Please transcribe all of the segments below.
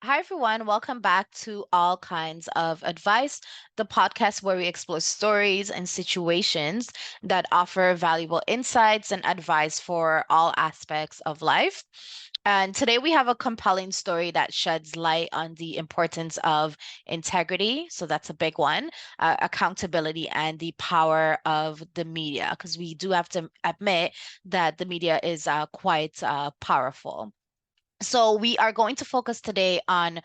Hi, everyone. Welcome back to All Kinds of Advice, the podcast where we explore stories and situations that offer valuable insights and advice for all aspects of life. And today we have a compelling story that sheds light on the importance of integrity. So that's a big one, accountability, and the power of the media, because we do have to admit that the media is quite powerful. So we are going to focus today on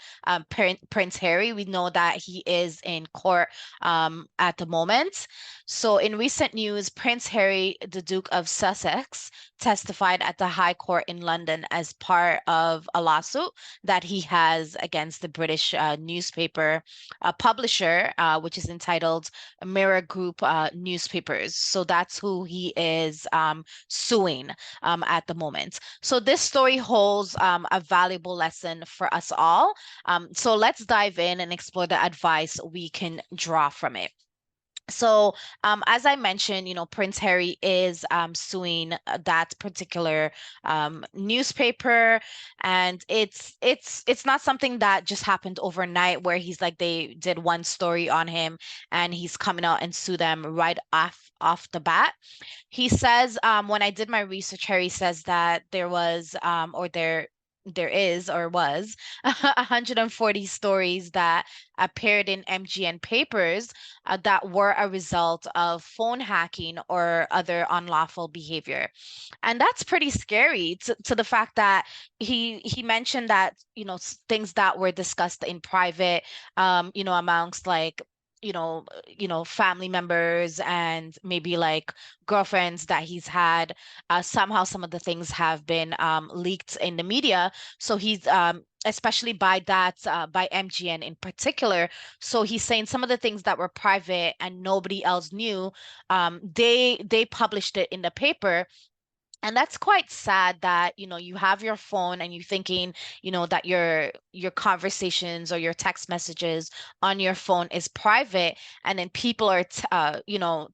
Prince Harry. We know that he is in court at the moment. So in recent news, Prince Harry, the Duke of Sussex, testified at the High Court in London as part of a lawsuit that he has against the British newspaper publisher, which is entitled Mirror Group Newspapers. So that's who he is suing at the moment. So this story holds a valuable lesson for us all. So let's dive in and explore the advice we can draw from it. So, as I mentioned, Prince Harry is suing that particular newspaper, and it's not something that just happened overnight, where he's like they did one story on him, and he's coming out and sue them right off the bat. He says, when I did my research, Harry says that there was, or there is or was 140 stories that appeared in MGN papers that were a result of phone hacking or other unlawful behavior. And that's pretty scary to the fact that he mentioned that, things that were discussed in private, amongst like family members and maybe like girlfriends that he's had. Somehow, some of the things have been leaked in the media. So he's especially by MGN in particular. So he's saying some of the things that were private and nobody else knew, they published it in the paper. And that's quite sad that, you have your phone and you're thinking, that your conversations or your text messages on your phone is private, and then people are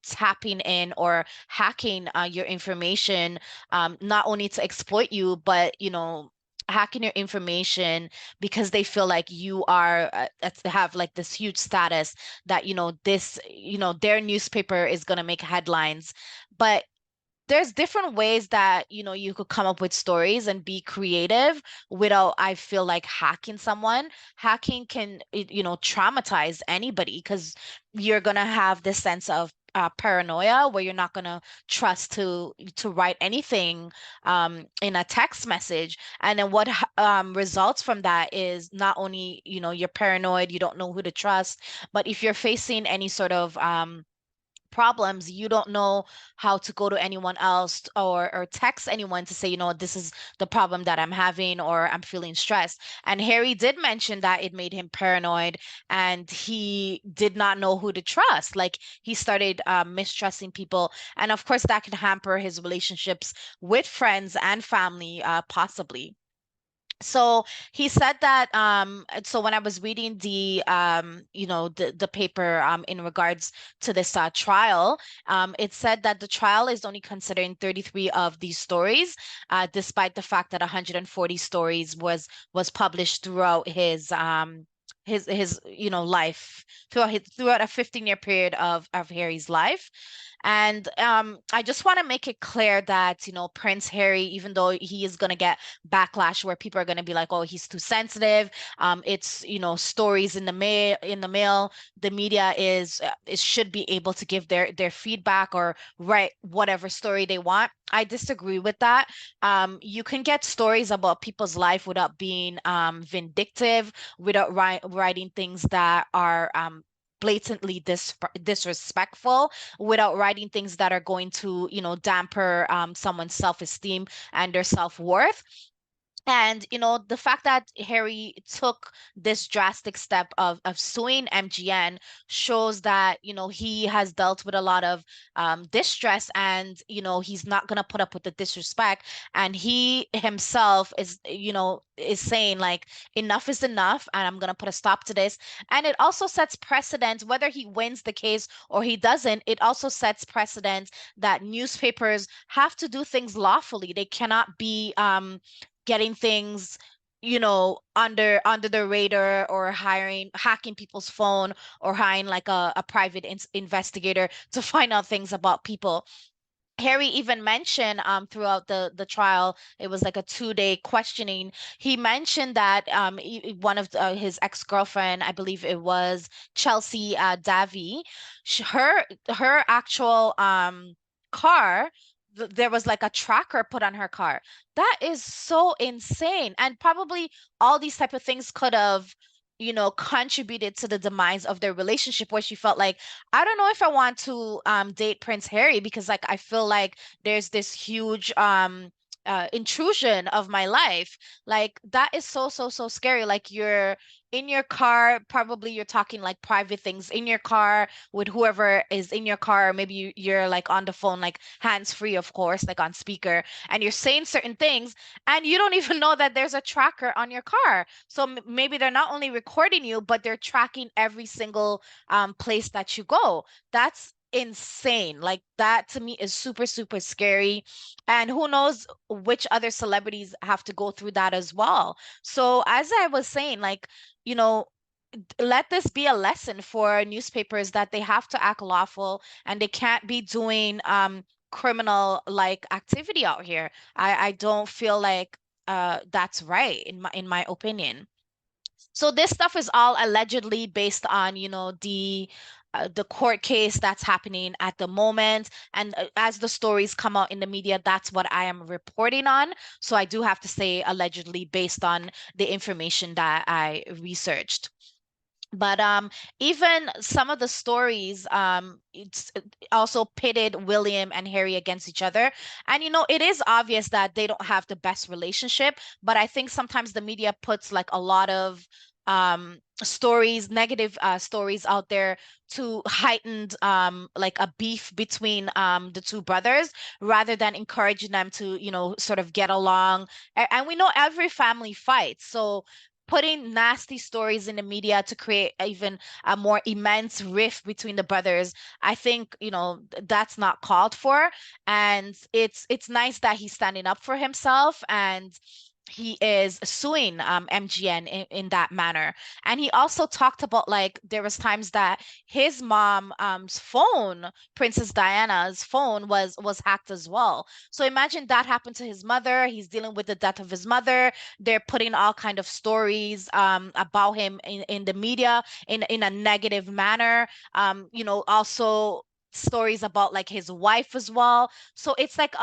tapping in or hacking your information, not only to exploit you, but hacking your information because they feel like you are have like this huge status that their newspaper is going to make headlines. But there's different ways that you could come up with stories and be creative without, I feel like, hacking someone. Hacking can traumatize anybody because you're gonna have this sense of paranoia where you're not gonna trust to write anything in a text message. And then what results from that is not only you're paranoid, you don't know who to trust, but if you're facing any sort of problems, you don't know how to go to anyone else or text anyone to say, this is the problem that I'm having or I'm feeling stressed. And Harry did mention that it made him paranoid and he did not know who to trust. Like he started mistrusting people. And of course, that can hamper his relationships with friends and family, possibly. So he said that so when I was reading the paper in regards to this trial, it said that the trial is only considering 33 of these stories, despite the fact that 140 stories was published throughout his life, throughout a 15-year period of Harry's life. And I just want to make it clear that, Prince Harry, even though he is going to get backlash where people are going to be like, oh, he's too sensitive. It's, stories in the mail. The media is should be able to give their feedback or write whatever story they want. I disagree with that. You can get stories about people's life without being vindictive, without writing things that are blatantly disrespectful, without writing things that are going to, damper someone's self-esteem and their self-worth. And the fact that Harry took this drastic step of suing MGN shows that he has dealt with a lot of distress, and he's not gonna put up with the disrespect. And he himself is saying like enough is enough, and I'm gonna put a stop to this. And it also sets precedent, whether he wins the case or he doesn't. It also sets precedent that newspapers have to do things lawfully. They cannot be getting things, under the radar, or hacking people's phone, or hiring like a private investigator to find out things about people. Harry even mentioned throughout the trial, it was like a 2-day questioning. He mentioned that one of his ex-girlfriend, I believe it was Chelsea Davy, her actual car, there was like a tracker put on her car. That is so insane. And probably all these type of things could have, contributed to the demise of their relationship, where she felt like, I don't know if I want to date Prince Harry, because like I feel like there's this huge intrusion of my life. Like that is so so so scary. Like you're in your car, probably you're talking like private things in your car with whoever is in your car. Maybe you're like on the phone, like hands free, of course, like on speaker, and you're saying certain things, and you don't even know that there's a tracker on your car. So maybe they're not only recording you, but they're tracking every single place that you go. That's insane. Like that to me is super, super scary. And who knows which other celebrities have to go through that as well. So as I was saying, like, you know, let this be a lesson for newspapers, that they have to act lawful, and they can't be doing criminal like activity out here. I don't feel like that's right, in my opinion. So this stuff is all allegedly based on, the court case that's happening at the moment. And as the stories come out in the media, that's what I am reporting on. So I do have to say allegedly, based on the information that I researched. But even some of the stories, it's also pitted William and Harry against each other. And it is obvious that they don't have the best relationship, but I think sometimes the media puts like a lot of stories, negative stories out there to heighten like a beef between the two brothers, rather than encouraging them to, sort of get along. And we know every family fights. So putting nasty stories in the media to create even a more immense rift between the brothers, I think, that's not called for. And it's nice that he's standing up for himself, and he is suing MGN in that manner. And he also talked about, like, there was times that his mom's phone, Princess Diana's phone, was hacked as well. So imagine that happened to his mother. He's dealing with the death of his mother. They're putting all kind of stories about him in the media in a negative manner. Also stories about like his wife as well. So it's like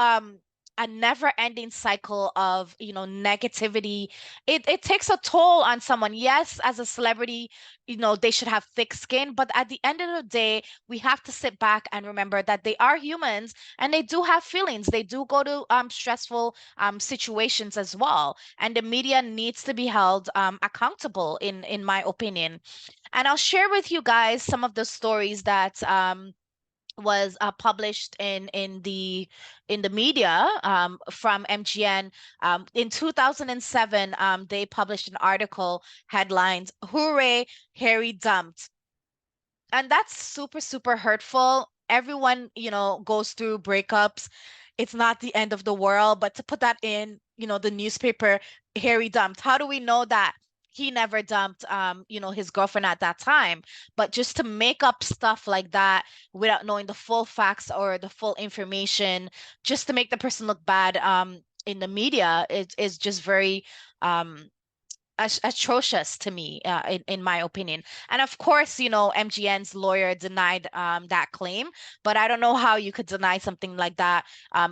a never-ending cycle of, negativity. It takes a toll on someone. Yes, as a celebrity, they should have thick skin, but at the end of the day, we have to sit back and remember that they are humans, and they do have feelings. They do go to stressful situations as well, and the media needs to be held accountable, in my opinion. And I'll share with you guys some of the stories that was published in the media from MGN. In 2007, they published an article headlined "Hooray, Harry Dumped." And that's super, super hurtful. Everyone, goes through breakups. It's not the end of the world, but to put that in, the newspaper, Harry dumped. How do we know that he never dumped, his girlfriend at that time? But just to make up stuff like that without knowing the full facts or the full information, just to make the person look bad, in the media, is just very, atrocious to me, in my opinion. And of course, MGN's lawyer denied that claim, but I don't know how you could deny something like that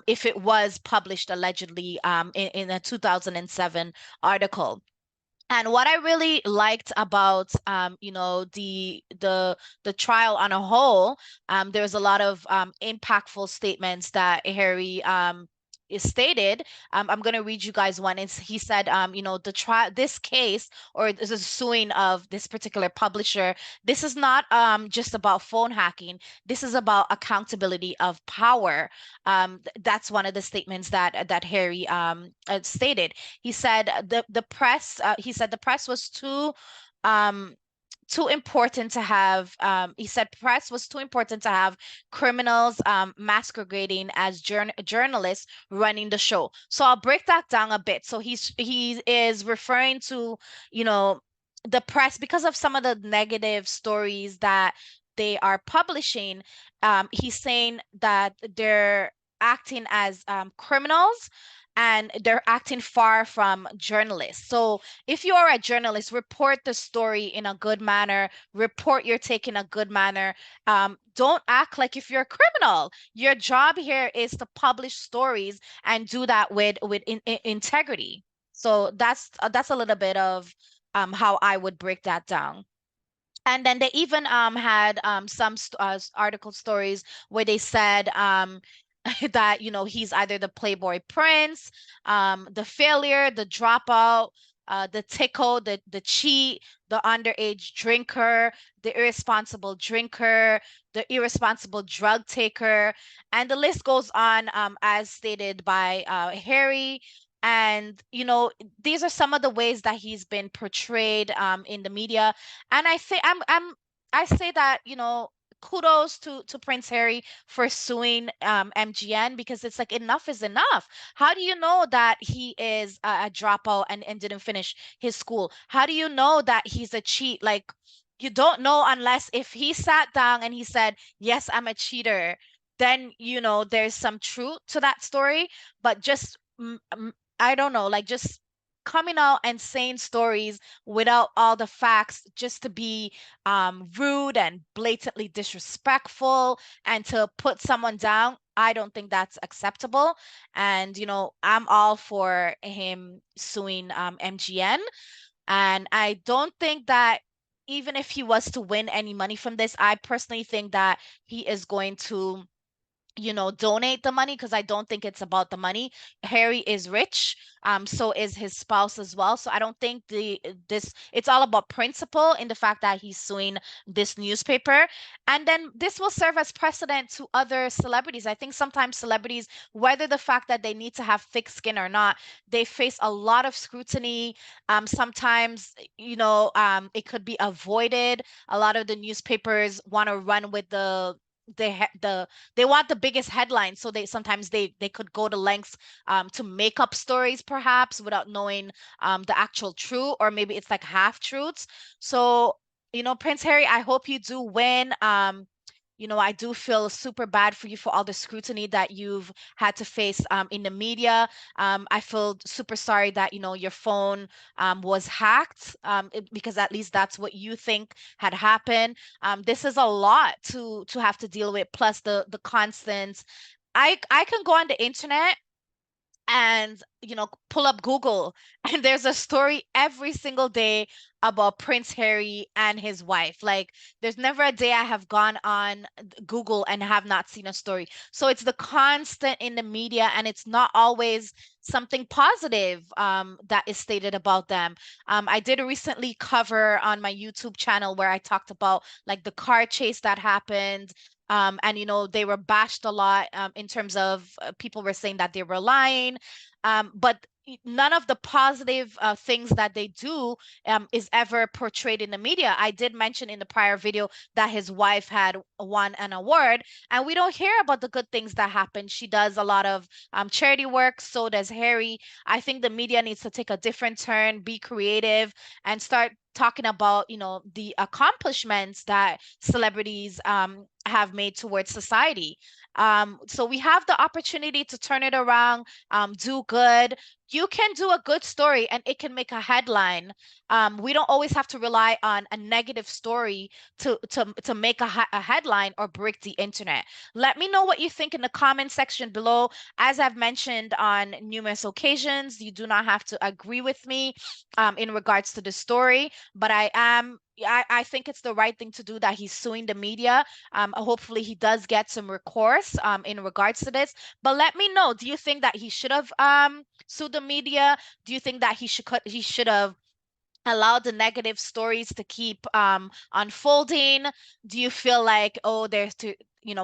if it was published allegedly in a 2007 article. And what I really liked about the trial on a whole, there was a lot of impactful statements that Harry is stated. I'm going to read you guys one. He said, the trial, this case, or this is suing of this particular publisher. This is not just about phone hacking. This is about accountability of power. That's one of the statements that Harry stated. He said the press. He said the press was too. Um, too important to have, he said press was too important to have criminals masquerading as journalists running the show. So I'll break that down a bit. So he is referring to, you know, the press because of some of the negative stories that they are publishing. He's saying that they're acting as criminals and they're acting far from journalists. So if you are a journalist, report the story in a good manner, report your take in a good manner. Don't act like if you're a criminal. Your job here is to publish stories and do that with integrity. So that's a little bit of how I would break that down. And then they even had some article stories where they said that he's either the Playboy Prince, the failure, the dropout, the tickle, the cheat, the underage drinker, the irresponsible drinker, the irresponsible drug taker, and the list goes on as stated by Harry. And these are some of the ways that he's been portrayed in the media. And I say that, kudos to Prince Harry for suing MGN, because it's like enough is enough. How do you know that he is a dropout and didn't finish his school? How do you know that he's a cheat? Like, you don't know unless if he sat down and he said, "Yes, I'm a cheater," then there's some truth to that story. But just I don't know, like just coming out and saying stories without all the facts just to be rude and blatantly disrespectful and to put someone down, I don't think that's acceptable. And, I'm all for him suing MGN. And I don't think that even if he was to win any money from this, I personally think that he is going to donate the money, because I don't think it's about the money. Harry is rich, so is his spouse as well. So I don't think this it's all about principle in the fact that he's suing this newspaper. And then this will serve as precedent to other celebrities. I think sometimes celebrities, whether the fact that they need to have thick skin or not, they face a lot of scrutiny. Sometimes, it could be avoided. A lot of the newspapers want to run with they want the biggest headlines, so they could go to lengths to make up stories perhaps without knowing the actual truth, or maybe it's like half truths. So Prince Harry, I hope you do win. I do feel super bad for you for all the scrutiny that you've had to face in the media. I feel super sorry that, your phone was hacked, because at least that's what you think had happened. This is a lot to have to deal with, plus the constant. I can go on the internet and pull up Google and there's a story every single day about Prince Harry and his wife. Like, there's never a day I have gone on Google and have not seen a story. So it's the constant in the media, and it's not always something positive that is stated about them. I did recently cover on my YouTube channel where I talked about like the car chase that happened. And they were bashed a lot in terms of people were saying that they were lying. But none of the positive things that they do is ever portrayed in the media. I did mention in the prior video that his wife had won an award, and we don't hear about the good things that happen. She does a lot of charity work, so does Harry. I think the media needs to take a different turn, be creative, and start talking about, the accomplishments that celebrities have made towards society. So we have the opportunity to turn it around, do good. You can do a good story and it can make a headline. We don't always have to rely on a negative story to make a headline or break the internet. Let me know what you think in the comment section below. As I've mentioned on numerous occasions, you do not have to agree with me in regards to the story, but I think it's the right thing to do that he's suing the media. Hopefully he does get some recourse in regards to this. But let me know, do you think that he should have sued the media? Do you think that he should have allowed the negative stories to keep unfolding? Do you feel like, oh,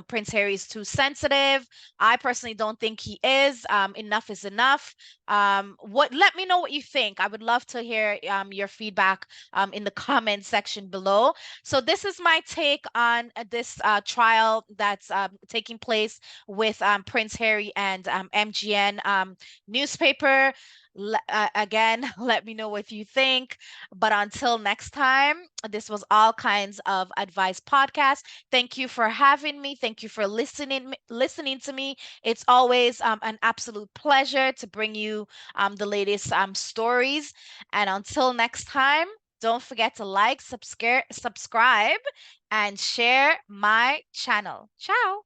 Prince Harry is too sensitive. I personally don't think he is. Enough is enough. Let me know what you think. I would love to hear your feedback in the comment section below. So this is my take on this trial that's taking place with Prince Harry and MGN newspaper. Again, let me know what you think. But until next time, this was All Kinds of Advice podcast. Thank you for having me. Thank you for listening to me. It's always an absolute pleasure to bring you the latest stories. And until next time, don't forget to like, subscribe, and share my channel. Ciao.